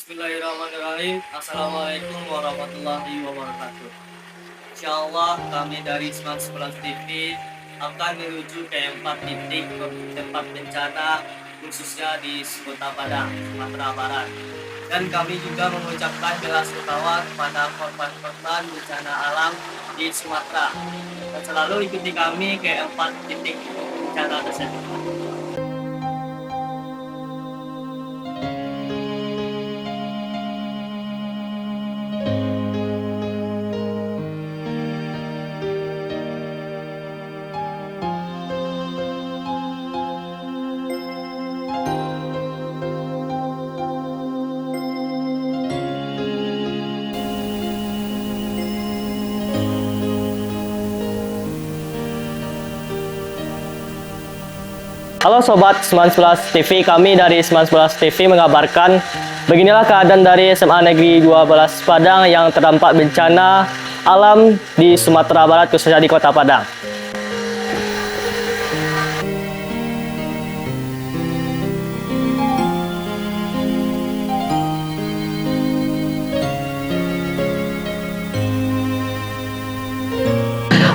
Bismillahirrahmanirrahim. Assalamualaikum warahmatullahi wabarakatuh. Insyaallah kami dari Smart 11 TV akan menuju ke 4 titik tempat bencana khususnya di Kota Padang, Sumatera Barat. Dan kami juga mengucapkan bela sungkawa kepada korban-korban bencana alam di Sumatera. Dan selalu ikuti kami ke 4 titik bencana tersebut. Halo Sobat Smart 11 TV, kami dari Smart 11 TV mengabarkan beginilah keadaan dari SMA Negeri 12 Padang yang terdampak bencana alam di Sumatera Barat, khususnya di Kota Padang.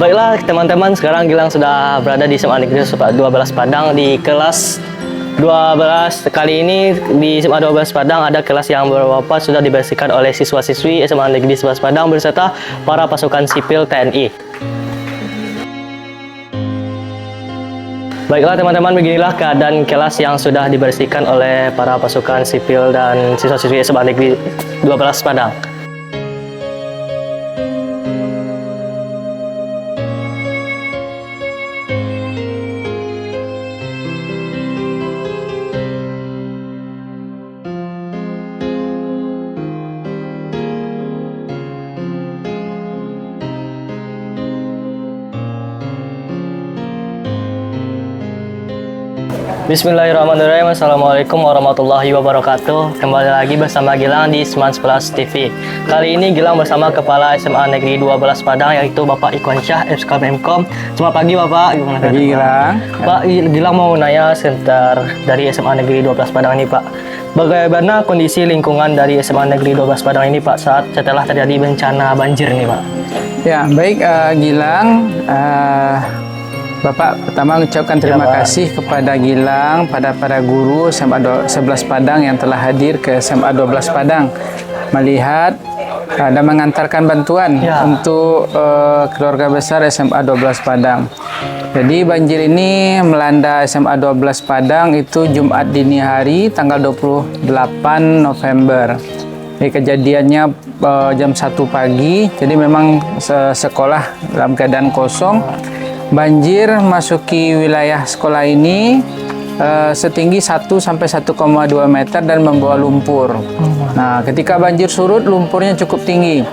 Baiklah teman-teman, sekarang Gilang sudah berada di SMA Negeri 12 Padang di kelas 12. Kali ini di SMA 12 Padang ada kelas yang beberapa sudah dibersihkan oleh siswa-siswi SMA Negeri 11 Padang beserta para pasukan sipil TNI. Baiklah teman-teman, beginilah keadaan kelas yang sudah dibersihkan oleh para pasukan sipil dan siswa-siswi SMA Negeri 12 Padang. Bismillahirrahmanirrahim. Assalamualaikum warahmatullahi wabarakatuh. Kembali lagi bersama Gilang di Smart 11 TV. Kali ini Gilang bersama Kepala SMA Negeri 12 Padang, yaitu Bapak Ikon Syah, FKMkom. Selamat pagi Bapak. Gimana pagi Gilang. Pak, Gilang mau nanya sebentar dari SMA Negeri 12 Padang ini Pak. Bagaimana kondisi lingkungan dari SMA Negeri 12 Padang ini Pak saat setelah terjadi bencana banjir nih Pak? Ya baik Gilang. Bapak pertama mengucapkan terima kasih kepada Gilang, pada para guru SMA 11 Padang yang telah hadir ke SMA 12 Padang melihat dan mengantarkan bantuan untuk keluarga besar SMA 12 Padang. Jadi banjir ini melanda SMA 12 Padang itu Jumat dini hari tanggal 28 November. Jadi kejadiannya jam 1 pagi, jadi memang sekolah dalam keadaan kosong. Banjir masuki wilayah sekolah ini setinggi 1 sampai 1,2 meter dan membawa lumpur. Nah, ketika banjir surut, lumpurnya cukup tinggi,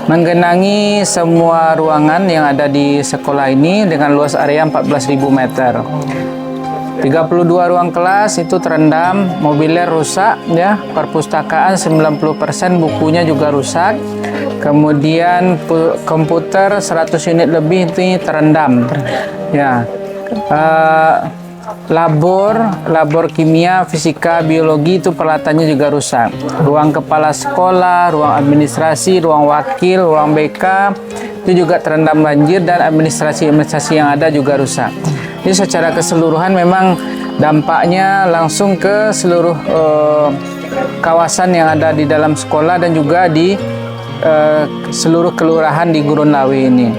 menggenangi semua ruangan yang ada di sekolah ini dengan luas area 14.000 meter. 32 ruang kelas itu terendam, mobilier rusak, ya, perpustakaan 90% bukunya juga rusak. Kemudian komputer 100 unit lebih itu terendam. Ya. Labor kimia, fisika, biologi itu peralatannya juga rusak. Ruang kepala sekolah, ruang administrasi, ruang wakil, ruang BK itu juga terendam banjir dan administrasi yang ada juga rusak. Jadi secara keseluruhan memang dampaknya langsung ke seluruh kawasan yang ada di dalam sekolah dan juga di seluruh kelurahan di Gurun Lawi ini.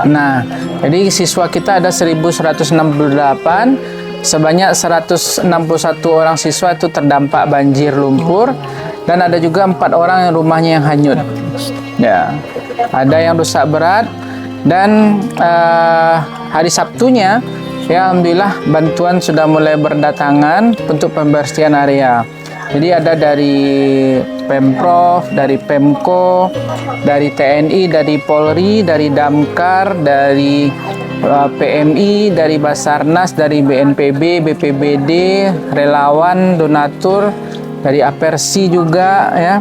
Nah, jadi siswa kita ada 1168, sebanyak 161 orang siswa itu terdampak banjir lumpur dan ada juga 4 orang yang rumahnya yang hanyut. Ya, ada yang rusak berat dan hari Sabtunya ya alhamdulillah bantuan sudah mulai berdatangan untuk pembersihan area. Jadi ada dari Pemprov, dari Pemko, dari TNI, dari Polri, dari Damkar, dari PMI, dari Basarnas, dari BNPB, BPBD, relawan, donatur, dari Apersi juga ya.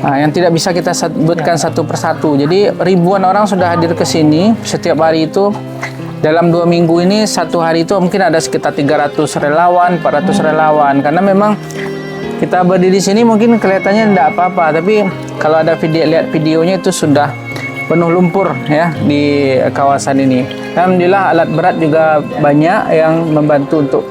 Nah, yang tidak bisa kita sebutkan satu persatu. Jadi ribuan orang sudah hadir ke sini setiap hari itu. Dalam 2 minggu ini, satu hari itu mungkin ada sekitar 300 relawan, 400 relawan. Karena memang kita berdiri di sini mungkin kelihatannya tidak apa-apa, tapi kalau ada lihat videonya itu sudah penuh lumpur ya di kawasan ini. Alhamdulillah alat berat juga banyak yang membantu untuk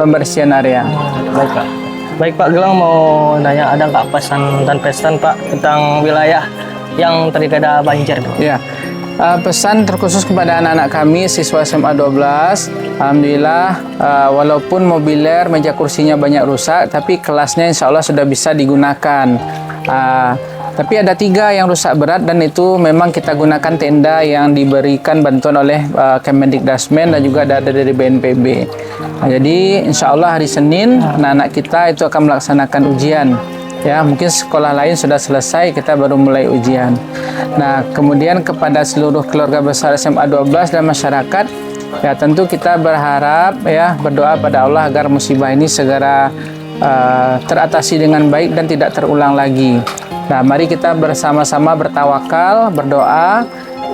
pembersihan area. Baik Pak. Baik Pak, Gilang mau nanya, ada nggak pesan dan pesan Pak tentang wilayah yang terkena banjir? Ya, pesan terkhusus kepada anak-anak kami siswa SMA 12. Alhamdulillah, walaupun mobiler meja kursinya banyak rusak, tapi kelasnya insya Allah sudah bisa digunakan. Tapi ada 3 yang rusak berat, dan itu memang kita gunakan tenda yang diberikan bantuan oleh Kemendikdasmen dan juga ada dari BNPB. Jadi insya Allah hari Senin anak-anak kita itu akan melaksanakan ujian. Ya, mungkin sekolah lain sudah selesai, kita baru mulai ujian. Nah, kemudian kepada seluruh keluarga besar SMA 12 dan masyarakat, ya tentu kita berharap ya berdoa pada Allah agar musibah ini segera teratasi dengan baik dan tidak terulang lagi. Nah, mari kita bersama-sama bertawakal, berdoa,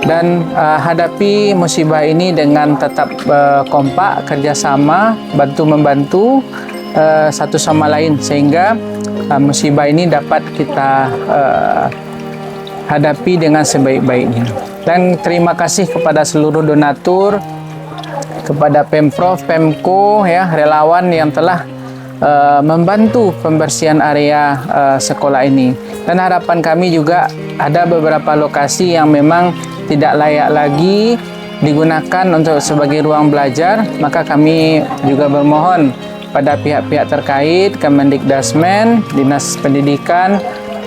dan hadapi musibah ini dengan tetap kompak, kerjasama, bantu-membantu satu sama lain, sehingga musibah ini dapat kita hadapi dengan sebaik-baiknya. Dan terima kasih kepada seluruh donatur, kepada Pemprov, Pemko, ya, relawan yang telah membantu pembersihan area sekolah ini. Dan harapan kami juga ada beberapa lokasi yang memang tidak layak lagi digunakan untuk sebagai ruang belajar, maka kami juga bermohon pada pihak-pihak terkait, Kemendikdasmen, Dinas Pendidikan,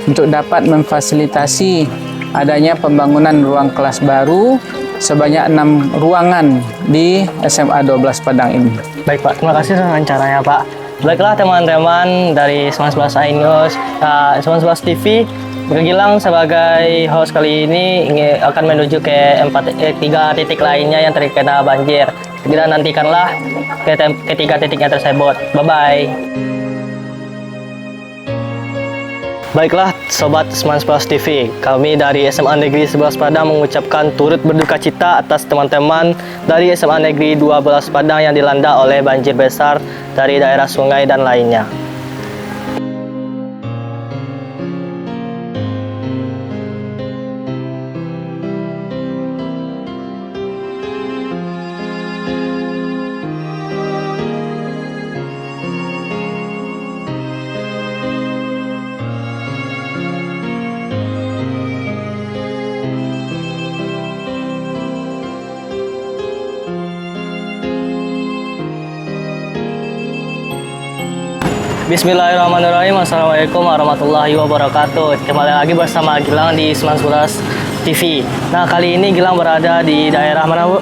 untuk dapat memfasilitasi adanya pembangunan ruang kelas baru sebanyak 6 ruangan di SMA 12 Padang ini. Baik Pak, terima kasih dengan caranya Pak. Baiklah teman-teman dari 11 iNews, 11 TV, Gilang sebagai host kali ini akan menuju ke 3 titik lainnya yang terkena banjir. Segera nantikanlah ke 3 titiknya tersebut. Bye-bye. Baiklah Sobat 11 TV, kami dari SMA Negeri 11 Padang mengucapkan turut berduka cita atas teman-teman dari SMA Negeri 12 Padang yang dilanda oleh banjir besar dari daerah sungai dan lainnya. Bismillahirrahmanirrahim. Assalamualaikum warahmatullahi wabarakatuh. Kembali lagi bersama Gilang di 11 TV. Nah, kali ini Gilang berada di daerah mana, Bu?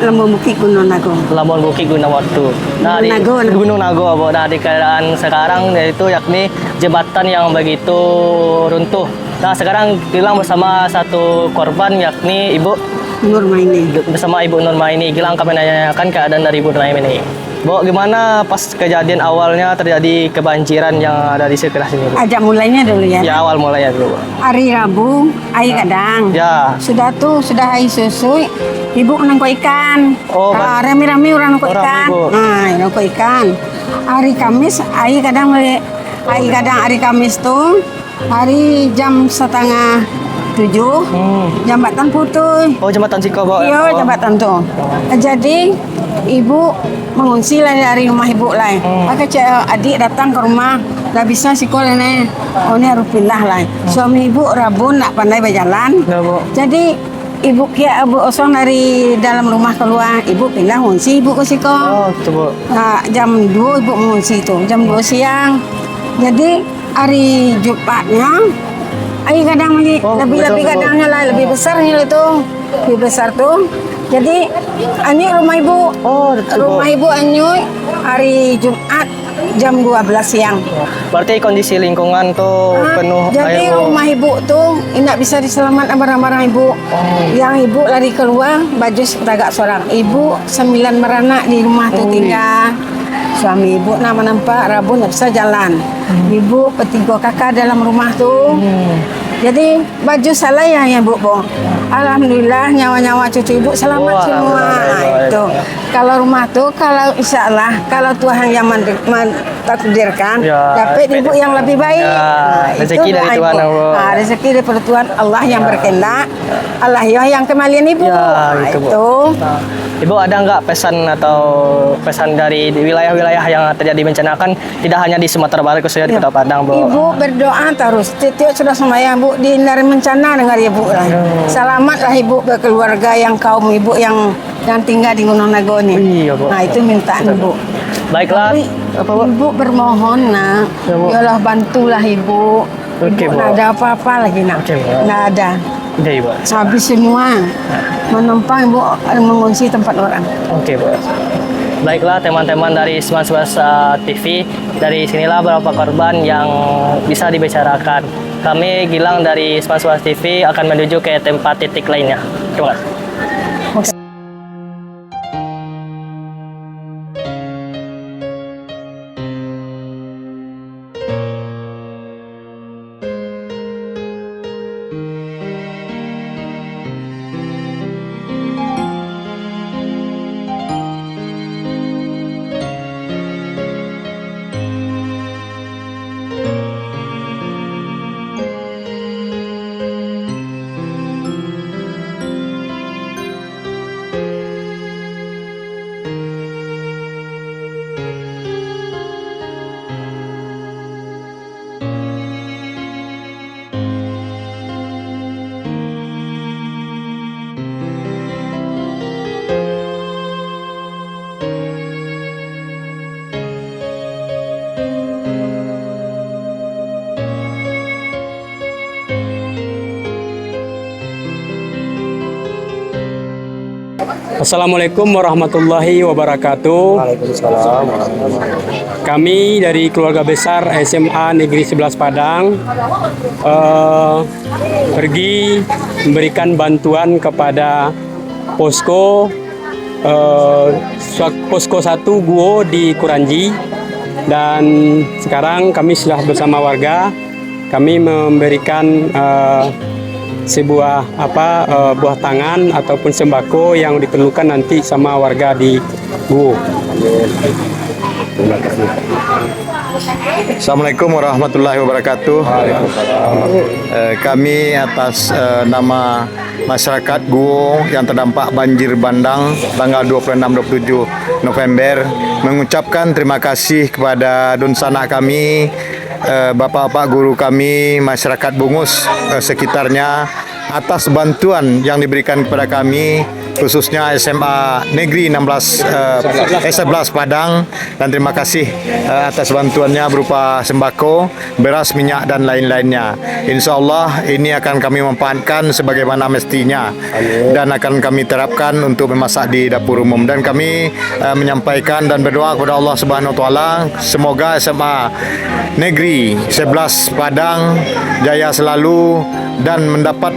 Lampung Bukit Gunung Nago. Labuan Bukit Gunung Waktu. Nah, di Gunung Nago, Bu. Nah, di keadaan sekarang yaitu yakni jembatan yang begitu runtuh. Nah, sekarang Gilang bersama satu korban yakni Ibu Nurmaini. Bersama Ibu Nurmaini. Gilang akan menanyakan keadaan dari Ibu Nurmaini. Bu, gimana pas kejadian awalnya terjadi kebanjiran yang ada di sekitar sini, Bu? Ajak mulainya dulu ya. Ya, awal mulanya dulu, Bu. Hari Rabu, air kadang. Ya. Sudah air susui. Ibu nangkut ikan. Oh, rame-rame orang nangkut Orang, ikan. Ibu. Nah, nangkut ikan. Hari Kamis, air kadang hari Kamis tuh hari jam 6:30 jambatan putus. Oh, jembatan Ciko, Bu. Iya, jambatan tuh. Jadi ibu mengungsi lah dari rumah ibu lah. Maka adik datang ke rumah, dah bisa sekolah nih. Oh, ini harus pindah lah. Suami ibu rabun nak pandai berjalan. Ya, Bu. Jadi ibu kia ibu osong dari dalam rumah keluar, ibu pindah mengungsi ibu ke siko. Oh, gitu, Bu. Nah, jam 2 ibu mengungsi itu, jam 2 siang. Jadi hari Jumatnya air kadang lagi lebih kadangnya lah, lebih besarnya itu, lebih besar tuh. Jadi ini rumah ibu, rumah ibu Anyuy hari Jumat jam 12 siang. Berarti kondisi lingkungan tuh penuh Jadi air, Bu. rumah ibu tuh tidak bisa diselamatkan barang-barang ibu. Yang ibu lari keluar, baju setagak seorang. Ibu 9 beranak di rumah tuh tinggal. Suami ibu nampak rabun tak bisa jalan. Ibu 3 kakak dalam rumah tuh. Jadi baju saya ya Bu. Alhamdulillah nyawa-nyawa cucu Ibu selamat Wah, semua. baik. Itu. Kalau rumah tuh kalau insya Allah kalau Tuhan yang takdirkan Ya, dapat Ibu yang lebih baik. Ya, rezeki itu dari doa Tuhan, Ibu. Bu. Rezeki dari Tuhan Allah yang berkehendak. Allah ya yang kembalian Ibu. Ya, gitu, Bu. Itu. Nah, Ibu ada nggak pesan atau pesan dari wilayah-wilayah yang terjadi bencana kan tidak hanya di Sumatera Barat khususnya di Kota Padang, Bu? Ibu berdoa terus. Setiap sudah sembahyang Bu dihindari bencana dengar Ibu lah. Selamatlah Ibu berkeluarga yang kaum Ibu yang tinggal di Gunung Nagoni. Iya, Bu. Nah itu mintaan Ibu. Baiklah, Tapi apa, Bu? Ibu bermohon nak, Ya, Bu. ya Allah bantulah Ibu. Oke, Ibu Bu. nggak ada apa-apa lagi nak. Oke, Bu. Nggak ada. Udah, Ibu. Habis semua. Menumpang Ibu mengungsi tempat orang. Oke, Bu. Baiklah teman-teman dari Smart TV, dari sinilah beberapa korban yang bisa dibicarakan. Kami Gilang dari Smart TV akan menuju ke tempat titik lainnya. Terima kasih. Assalamualaikum warahmatullahi wabarakatuh. Kami dari keluarga besar SMA Negeri 11 Padang pergi memberikan bantuan kepada posko 1 Guo di Kuranji, dan sekarang kami sudah bersama warga. Kami memberikan sebuah buah tangan ataupun sembako yang diperlukan nanti sama warga di Guo. Assalamualaikum warahmatullahi wabarakatuh. Kami atas nama masyarakat Guo yang terdampak banjir bandang tanggal 26-27 November mengucapkan terima kasih kepada Dunsana kami, bapak-bapak guru kami, masyarakat Bungus sekitarnya atas bantuan yang diberikan kepada kami, khususnya SMA Negeri 11 Padang, dan terima kasih atas bantuannya berupa sembako, beras, minyak dan lain-lainnya. Insya Allah ini akan kami manfaatkan sebagaimana mestinya dan akan kami terapkan untuk memasak di dapur umum, dan kami menyampaikan dan berdoa kepada Allah Subhanahu Wa Taala semoga SMA Negeri 11 Padang jaya selalu dan mendapat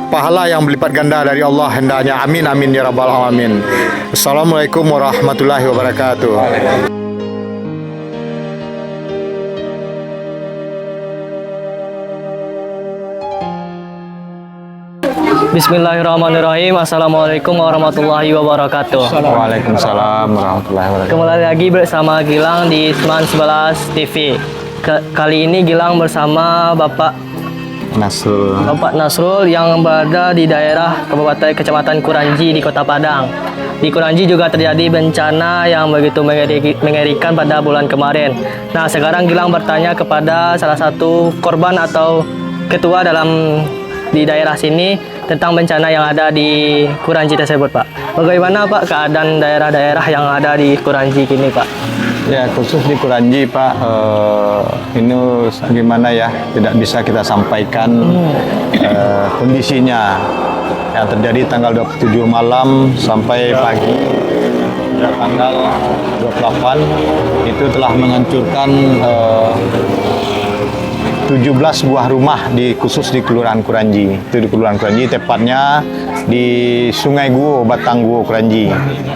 pahala yang berlipat ganda dari Allah hendaknya. Amin amin ya rabbal alamin. Assalamualaikum warahmatullahi wabarakatuh. Bismillahirrahmanirrahim. Assalamualaikum warahmatullahi wabarakatuh. Waalaikumsalam warahmatullahi wabarakatuh. Kembali lagi bersama Gilang di Smart TV. Kali ini Gilang bersama Bapak Nasrul yang berada di daerah Kabupaten Kecamatan Kuranji di Kota Padang. Di Kuranji juga terjadi bencana yang begitu mengerikan pada bulan kemarin. Nah, sekarang Gilang bertanya kepada salah satu korban atau ketua di daerah sini tentang bencana yang ada di Kuranji tersebut, Pak. Bagaimana, Pak, keadaan daerah-daerah yang ada di Kuranji kini, Pak? Ya, khusus di Kuranji, Pak, ini gimana ya, tidak bisa kita sampaikan kondisinya yang terjadi tanggal 27 malam sampai pagi tanggal 28 itu telah menghancurkan 17 buah rumah khusus di Kelurahan Kuranji. Itu di Kelurahan Kuranji, tepatnya di Sungai Guo, Batang Guo, Kuranji.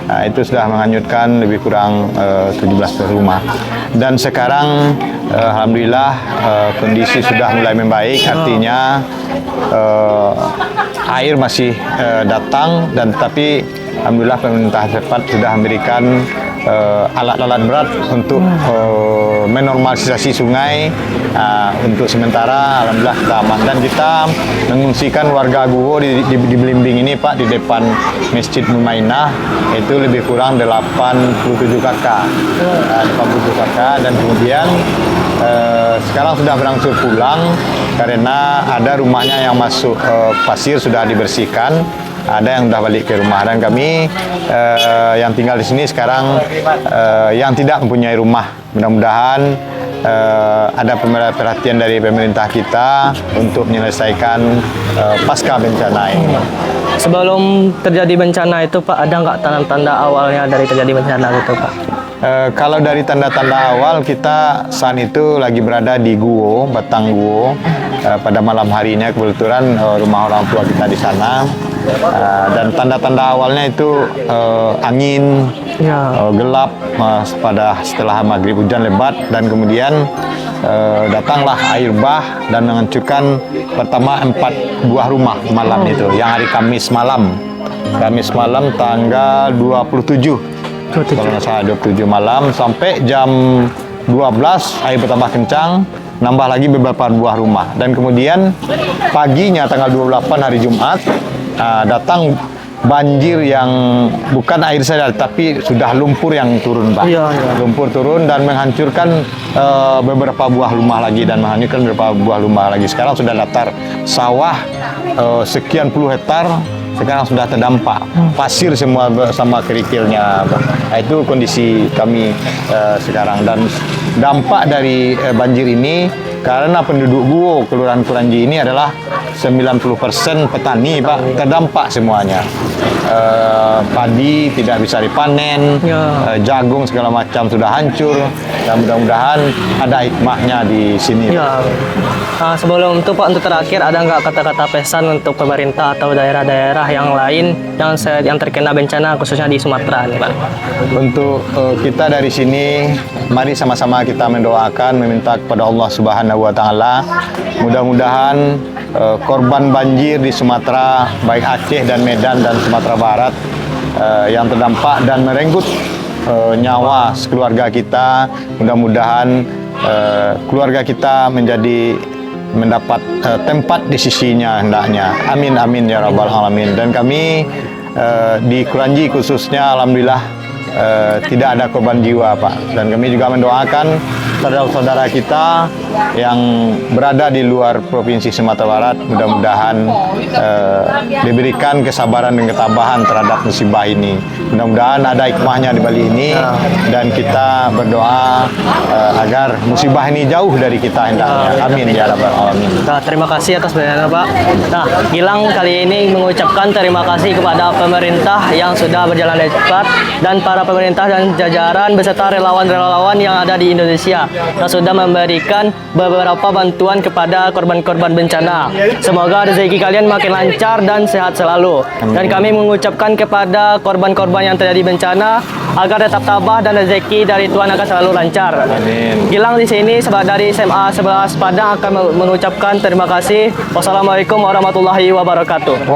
Nah, itu sudah menghanyutkan lebih kurang 17 rumah. Dan sekarang alhamdulillah kondisi sudah mulai membaik, artinya air masih datang, dan tetapi alhamdulillah pemerintah setempat sudah memberikan alat-alat berat untuk menormalisasi sungai. Untuk sementara alhamdulillah kita aman, dan kita mengungsikan warga Guo di Belimbing ini Pak, di depan Masjid Mumainah, itu lebih kurang 87 kakak. 87 kakak, dan kemudian sekarang sudah berangsur pulang karena ada rumahnya yang masuk pasir sudah dibersihkan, ada yang sudah balik ke rumah, dan kami yang tinggal di sini sekarang yang tidak mempunyai rumah, mudah-mudahan ada perhatian dari pemerintah kita untuk menyelesaikan pasca bencana ini. Sebelum terjadi bencana itu Pak, ada nggak tanda-tanda awalnya dari terjadi bencana itu Pak? Kalau dari tanda-tanda awal, kita saat itu lagi berada di Guo, Batang Guo. Pada malam harinya kebetulan rumah orang tua kita di sana. Dan tanda-tanda awalnya itu angin, gelap setelah maghrib, hujan lebat, dan kemudian datanglah air bah dan menghancurkan pertama 4 buah rumah malam itu, yang hari Kamis malam tanggal 27 kalau nggak salah, 27 malam sampai jam 12 air bertambah kencang, nambah lagi beberapa buah rumah, dan kemudian paginya tanggal 28 hari Jumat datang banjir yang bukan air saja, tapi sudah lumpur yang turun Pak. Lumpur turun dan menghancurkan beberapa buah rumah lagi, dan menghancurkan beberapa buah rumah lagi. Sekarang sudah datar, sawah sekian puluh hektar sekarang sudah terdampak, pasir semua sama kerikilnya. Itu kondisi kami sekarang, dan dampak dari banjir ini karena penduduk Guo Kelurahan Kuranji ini adalah 90% petani Pak, terdampak semuanya. Padi tidak bisa dipanen, jagung segala macam sudah hancur, dan mudah-mudahan ada hikmahnya di sini. Sebelum itu Pak, untuk terakhir, ada nggak kata-kata pesan untuk pemerintah atau daerah-daerah yang lain yang terkena bencana khususnya di Sumatera nih Pak? Untuk kita dari sini, mari sama-sama kita mendoakan, meminta kepada Allah Subhanahu wa Ta'ala, mudah-mudahan korban banjir di Sumatera, baik Aceh dan Medan dan Sumatera Barat yang terdampak dan merenggut nyawa keluarga kita, mudah-mudahan keluarga kita mendapat tempat di sisinya hendaknya. Amin amin ya rabbal alamin. Dan kami di Kuranji khususnya alhamdulillah tidak ada korban jiwa Pak, dan kami juga mendoakan saudara-saudara kita yang berada di luar Provinsi Sumatera Barat, mudah-mudahan diberikan kesabaran dan ketabahan terhadap musibah ini. Mudah-mudahan ada hikmahnya di balik ini, dan kita berdoa agar musibah ini jauh dari kita hendaknya. Amin ya rabbal alamin. Terima kasih atas penjelasannya Pak. Gilang kali ini mengucapkan terima kasih kepada pemerintah yang sudah berjalan cepat, dan para pemerintah dan jajaran beserta relawan-relawan yang ada di Indonesia yang sudah memberikan beberapa bantuan kepada korban-korban bencana. Semoga rezeki kalian makin lancar dan sehat selalu. Dan kami mengucapkan kepada korban-korban yang terjadi bencana agar tetap tabah dan rezeki dari Tuhan akan selalu lancar. Amin. Gilang di sini dari SMA 11 Padang akan mengucapkan terima kasih. Wassalamualaikum warahmatullahi wabarakatuh.